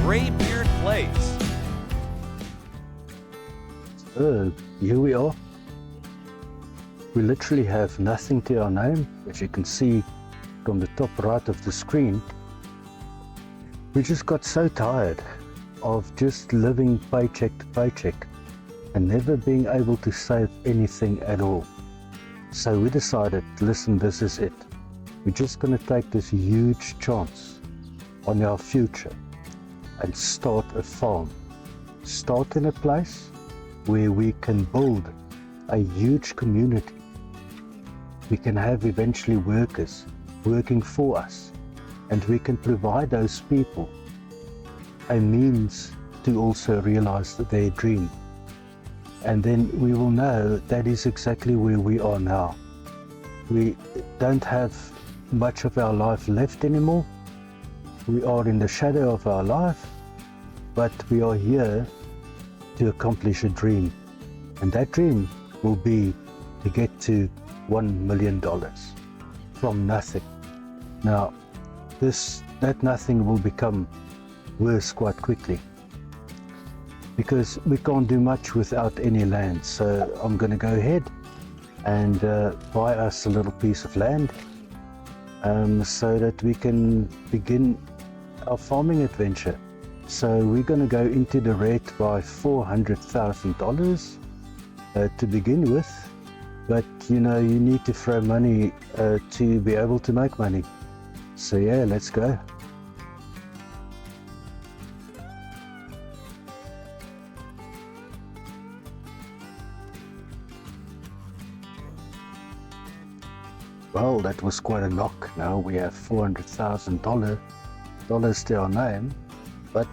Greybeard Plays. Here we are. We literally have nothing to our name, as you can see from the top right of the screen. We just got so tired of just living paycheck to paycheck and never being able to save anything at all. So we decided, listen, this is it. We're just going to take this huge chance on our future and start a farm. Start in a place where we can build a huge community. We can have eventually workers working for us, and we can provide those people a means to also realize their dream. And then we will know that is exactly where we are now. We don't have much of our life left anymore. We are in the shadow of our life, but we are here to accomplish a dream. And that dream will be to get to $1 million from nothing. Now, that nothing will become worse quite quickly, because we can't do much without any land. So I'm going to go ahead and buy us a little piece of land so that we can begin our farming adventure. So we're going to go into the red by $400,000 to begin with, but you know, you need to throw money to be able to make money. So yeah, let's go. Well, that was quite a knock. Now we have $400,000 to our name, but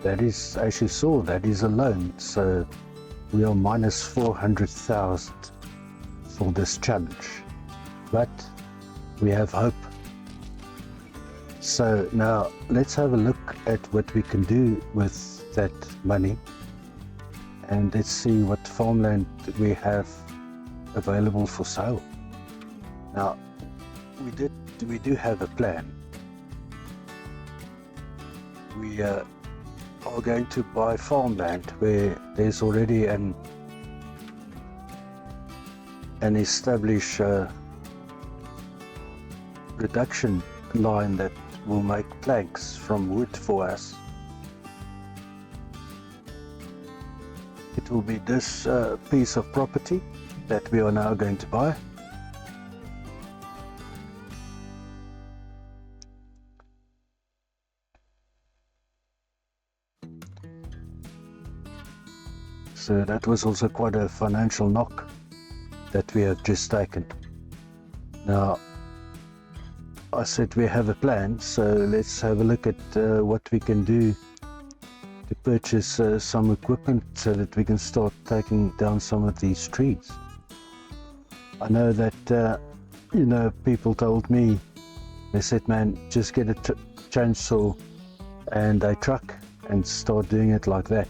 that is, as you saw, that is a loan. So we are minus 400,000 for this challenge, but we have hope. So now let's have a look at what we can do with that money, and let's see what farmland we have available for sale. Now, we do have a plan. We are going to buy farmland where there's already an established production line that will make planks from wood for us. It will be this piece of property that we are now going to buy. So that was also quite a financial knock that we have just taken. Now, I said we have a plan, so let's have a look at what we can do to purchase some equipment so that we can start taking down some of these trees. I know that, you know, people told me, they said, man, just get a chainsaw and a truck and start doing it like that.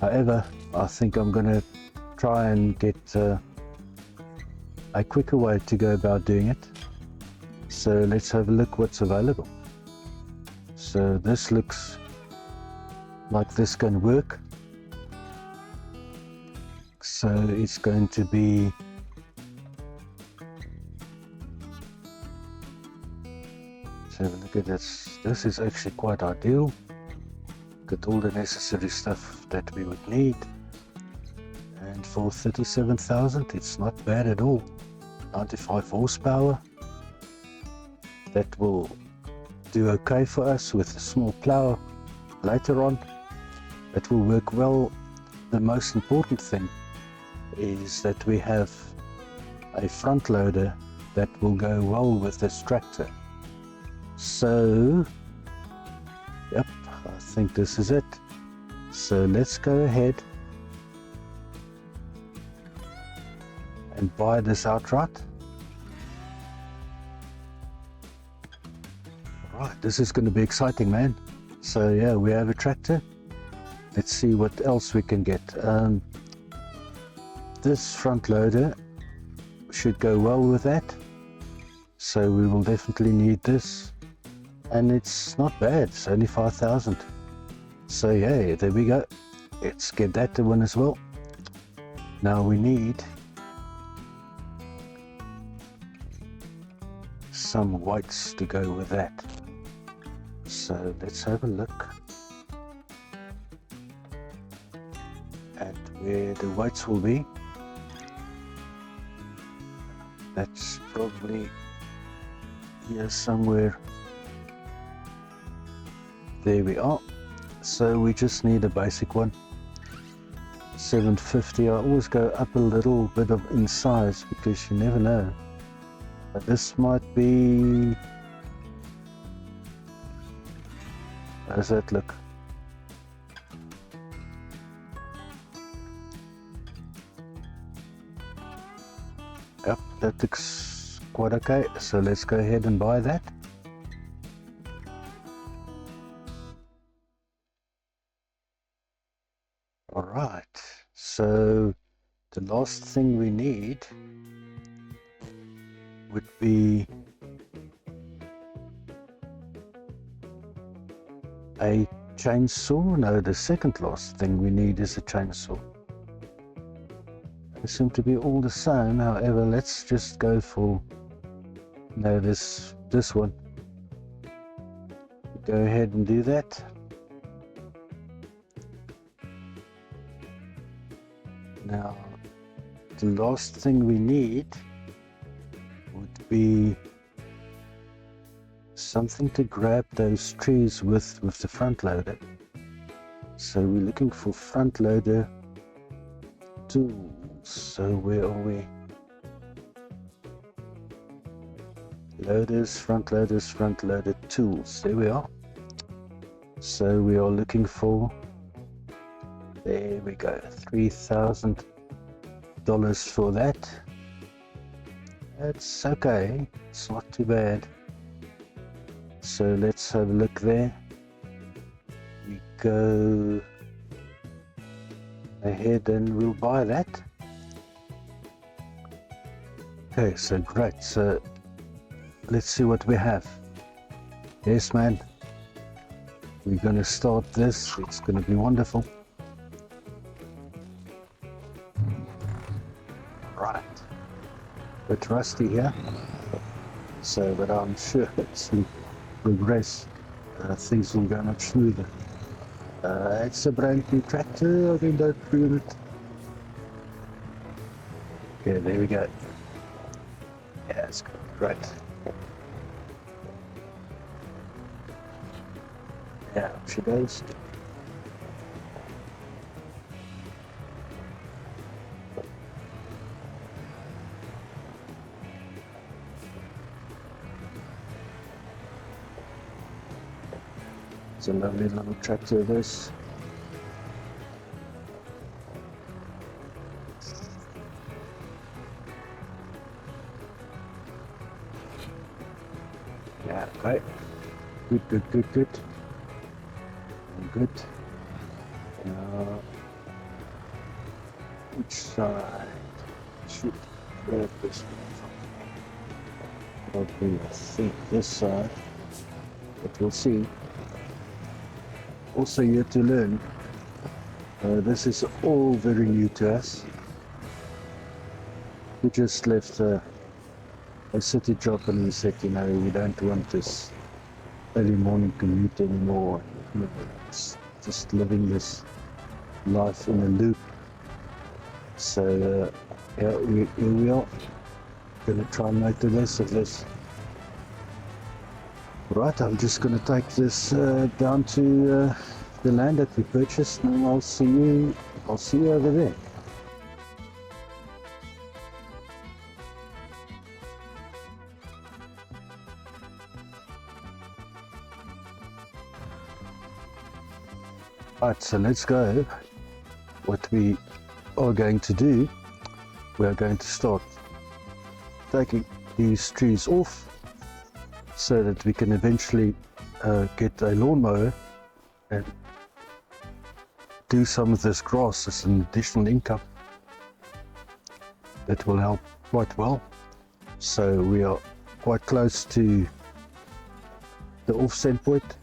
However, I think I'm going to try and get a quicker way to go about doing it. So let's have a look what's available. So this looks like this can work. So it's going to be let's have a look at this. This is actually quite ideal. Got all the necessary stuff that we would need. And for 37,000, it's not bad at all. 95 horsepower. That will do okay for us with a small plow later on. It will work well. The most important thing is that we have a front loader that will go well with this tractor. So, yep, I think this is it. So let's go ahead and buy this outright. Alright, this is going to be exciting, man. So yeah, we have a tractor. Let's see what else we can get. This front loader should go well with that. So we will definitely need this. And it's not bad, it's only 5,000. So yeah, there we go. Let's get that to one as well. Now we need some whites to go with that. So let's have a look at where the whites will be. That's probably here somewhere. There we are. So we just need a basic one. 750. I always go up a little bit in size because you never know. But this might be... How does that look? Yep, that looks quite okay. So let's go ahead and buy that. Alright, so the last thing we need would be a chainsaw. No, the second last thing we need is a chainsaw. They seem to be all the same. However, let's just go for this one. Go ahead and do that. Now, the last thing we need would be something to grab those trees with the front loader. So we're looking for front loader tools. So where are we? Loaders, front loader tools. There we are. So we are looking for, there we go, $3,000 for that. That's okay, it's not too bad. So let's have a look there. We go ahead and we'll buy that. Okay, so great. So let's see what we have. Yes, man. We're gonna start this. It's gonna be wonderful. Right. A bit rusty here. So, but I'm sure as we progress, things will go much smoother. It's a brand new tractor. I think don't feel it. Okay, there we go. Yeah, it's good. Great. Yeah, she goes. It's a lovely little tractor, this. Yeah, right. Good. Good. Now, which side should grab this one? Probably, I think this side, but we'll see. Also, you have to learn. This is all very new to us. We just left a city job and we said, you know, we don't want this early morning commute anymore. It's just living this life in a loop. So yeah, here we are. Gonna try and make the best of this. Right, I'm just gonna take this down to the land that we purchased, and I'll see you over there. Right, so let's go. What we are going to do, we are going to start taking these trees off so that we can eventually get a lawnmower and do some of this grass as an additional income. That will help quite well. So we are quite close to the offset point.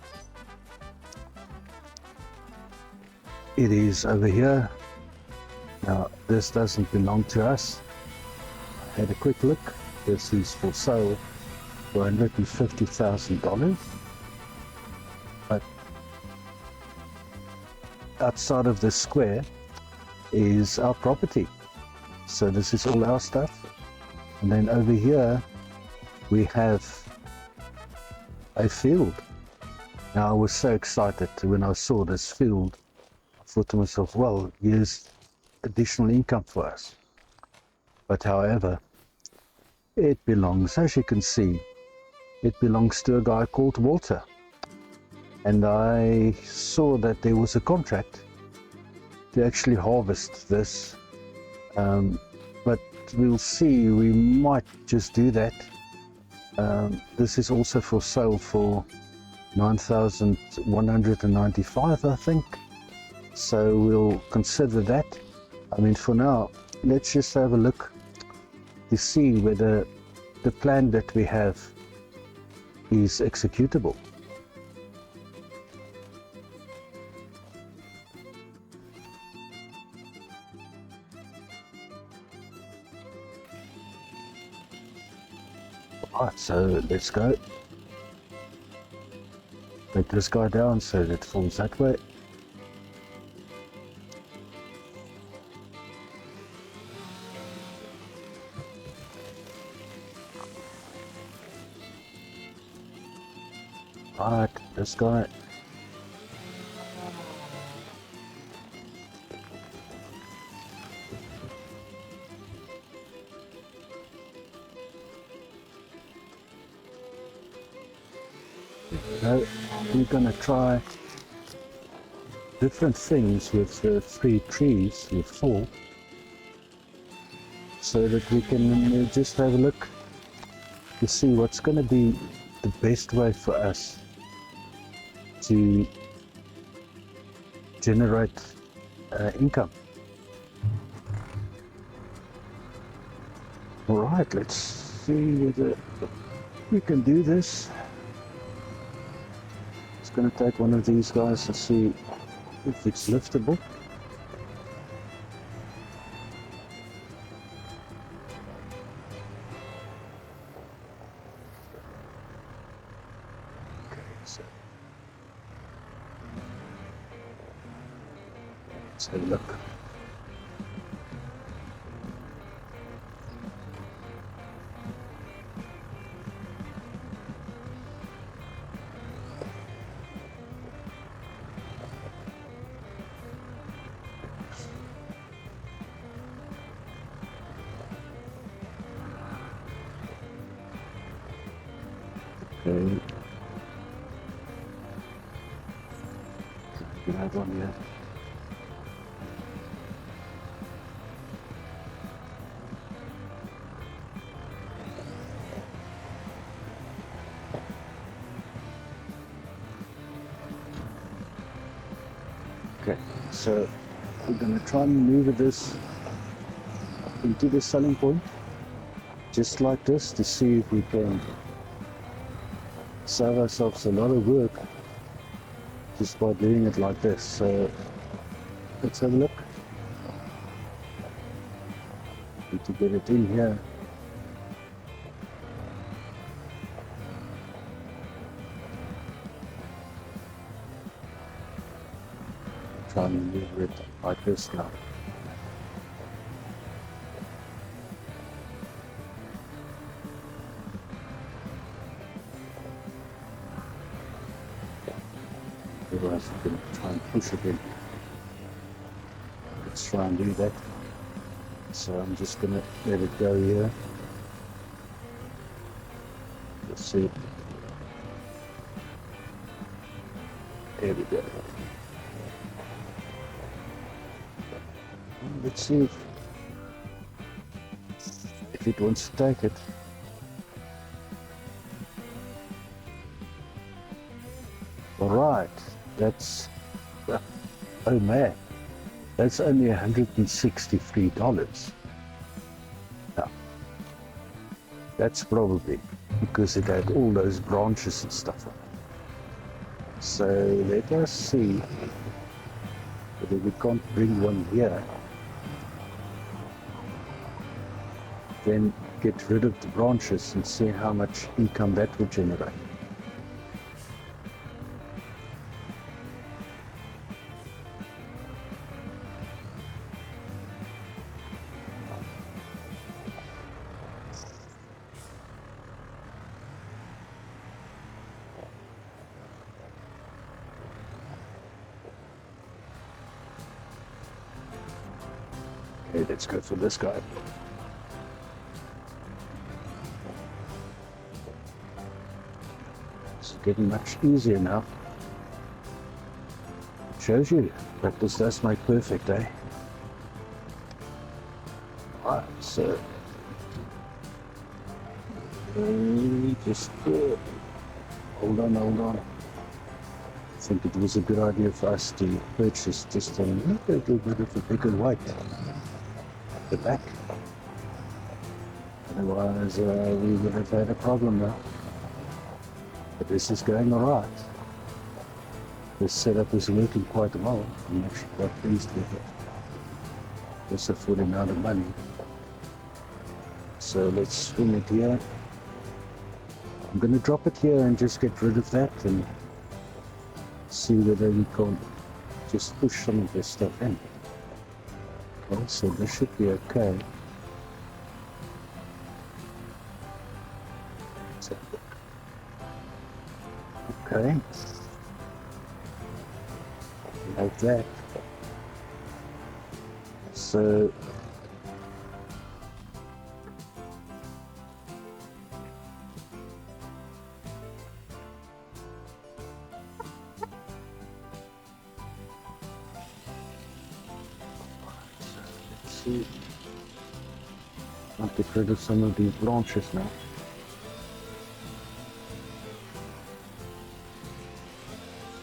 it is over here. Now, this doesn't belong to us. I had a quick look. This is for sale for $150,000. But outside of this square is our property. So this is all our stuff. And then over here we have a field. Now I was so excited when I saw this field. I thought to myself, well, here's additional income for us. But however, it belongs, as you can see, it belongs to a guy called Walter. And I saw that there was a contract to actually harvest this. But we'll see, we might just do that. This is also for sale for $9,195, I think. So we'll consider that. I mean, for now, let's just have a look to see whether the plan that we have is executable. Alright, so let's go. Take this guy down so that it falls that way. Alright, this guy. No, we're gonna try different things with the 3 trees, with 4, so that we can just have a look to see what's gonna be the best way for us to generate income. Alright, let's see whether we can do this. Going to take one of these guys and see if it's liftable. Okay, so let's have a look. Okay. You have one here. Okay, so we're going to try and maneuver this into the selling point, just like this, to see if we can save ourselves a lot of work just by doing it like this. So let's have a look. Need to get it in here. Try and maneuver it like this now. Otherwise we can try and push it in. Let's try and do that. So I'm just going to let it go here. Let's see. There we go. Let's see if it wants to take it. Alright, that's, oh man, that's only $163. Now, that's probably because it had all those branches and stuff on it. So let us see But if we can't bring one here, then get rid of the branches and see how much income that would generate. Okay, let's go for this guy. It's getting much easier now. It shows you practice does make perfect, eh? Alright, so just hold on. I think it was a good idea for us to purchase just a little bit of a bigger white at the back. Otherwise, we would have had a problem now. But this is going alright. This setup is working quite well. I'm actually quite pleased with it. Also for the amount of money. So let's swing it here. I'm going to drop it here and just get rid of that and see whether we can just push some of this stuff in. Okay, so this should be okay. Okay. Like that. So let's see. I'll get rid of some of these branches now.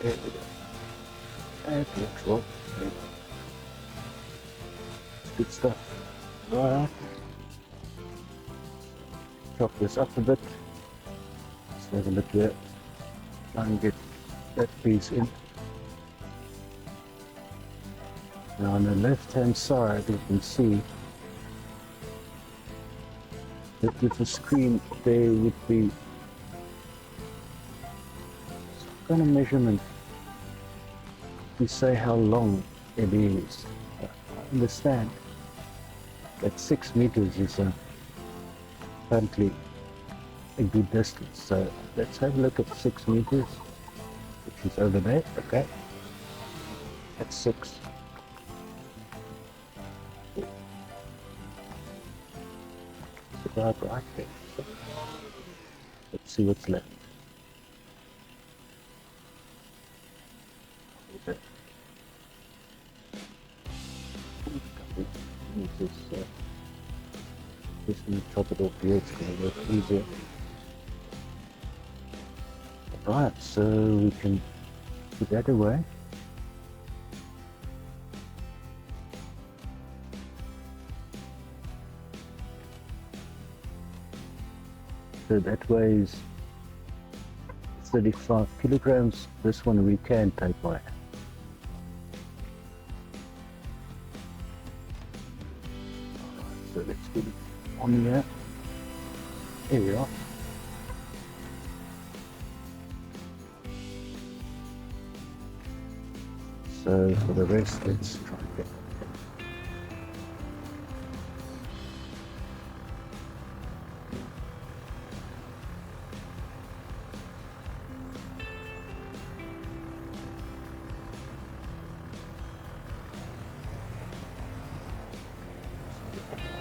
There we go. That looks well. Good stuff. Right. Chop this up a bit. Let's have a look here. Try and get that piece in. Now on the left hand side you can see that with the screen there would be some kind of measurement. We say how long it is. I understand that 6 meters is apparently a good distance. So let's have a look at 6 meters, which is over there. Okay, that's 6. It's about right there. Let's see what's left. Okay. Just going to chop it off here, it's going to work easier. Right, so we can put that away. So that weighs 35 kilograms. This one we can take by hand. So let's get it on here. Here we are. So for the rest, let's try and get it.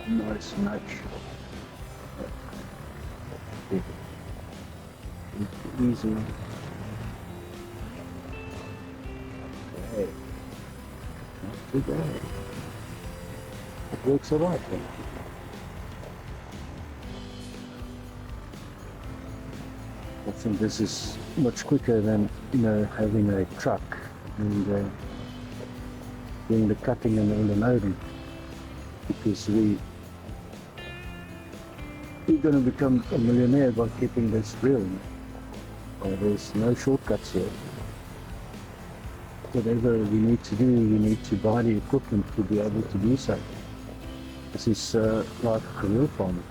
Nice nudge. Easy. Okay. Not too bad. It works alright then. I think this is much quicker than, having a truck and doing the cutting and all the loading, because we're going to become a millionaire by keeping this real. There's no shortcuts here. whatever we need to do, we need to buy the equipment to be able to do so. This is like real farming.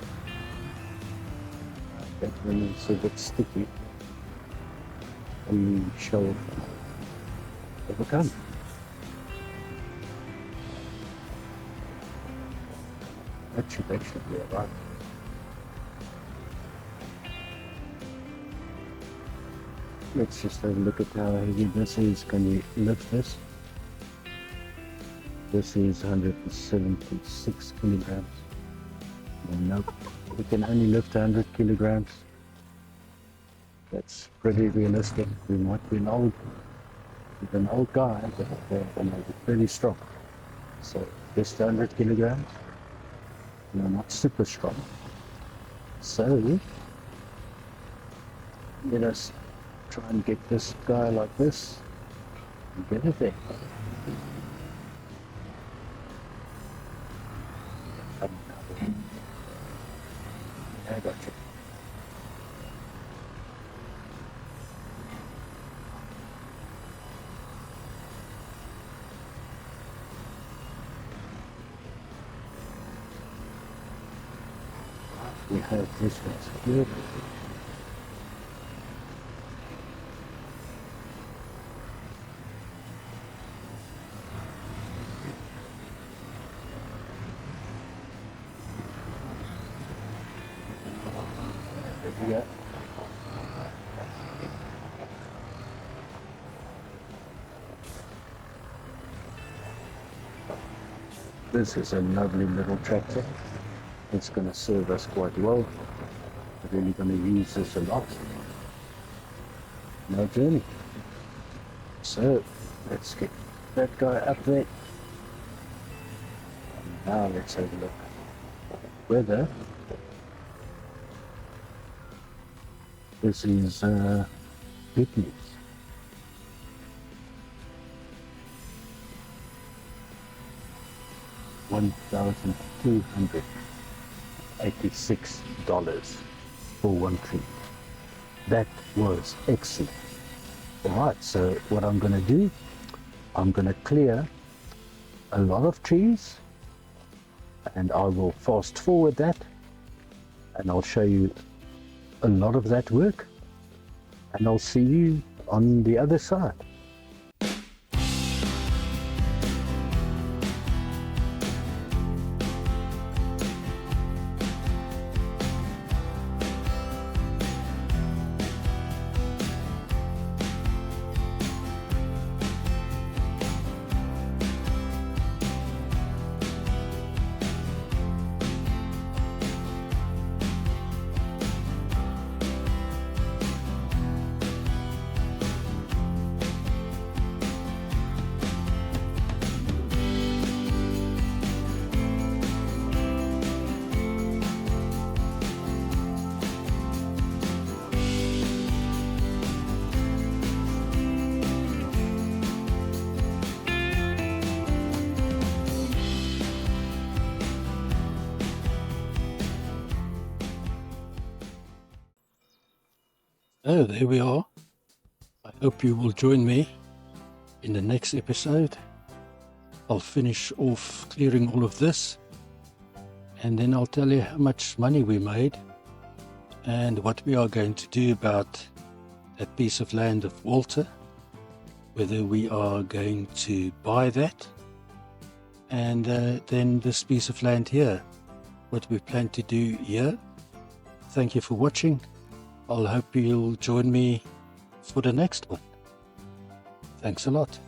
That one is a bit sticky. And we shall overcome. That should actually be alright. Let's just have a look at how heavy this is. Can we lift this? This is 176 kilograms. Nope, we can only lift 100 kilograms. That's pretty realistic. We might be an old guy, but I'm pretty strong. So just 100 kilograms. No, not super strong. So let us try and get this guy like this and get it there. I got you. We have this one here. Yeah. This is a lovely little tractor. It's going to serve us quite well. We're really going to use this a lot. No journey. So let's get that guy up there. And now let's have a look whether this is good news. $1,286 for one tree. That was excellent. Alright, so what I'm going to do, I'm going to clear a lot of trees and I will fast forward that and I'll show you a lot of that work and I'll see you on the other side. Oh, there we are. I hope you will join me in the next episode. I'll finish off clearing all of this and then I'll tell you how much money we made and what we are going to do about that piece of land of Walter, whether we are going to buy that, and then this piece of land here, what we plan to do here. Thank you for watching. I'll hope you'll join me for the next one. Thanks a lot.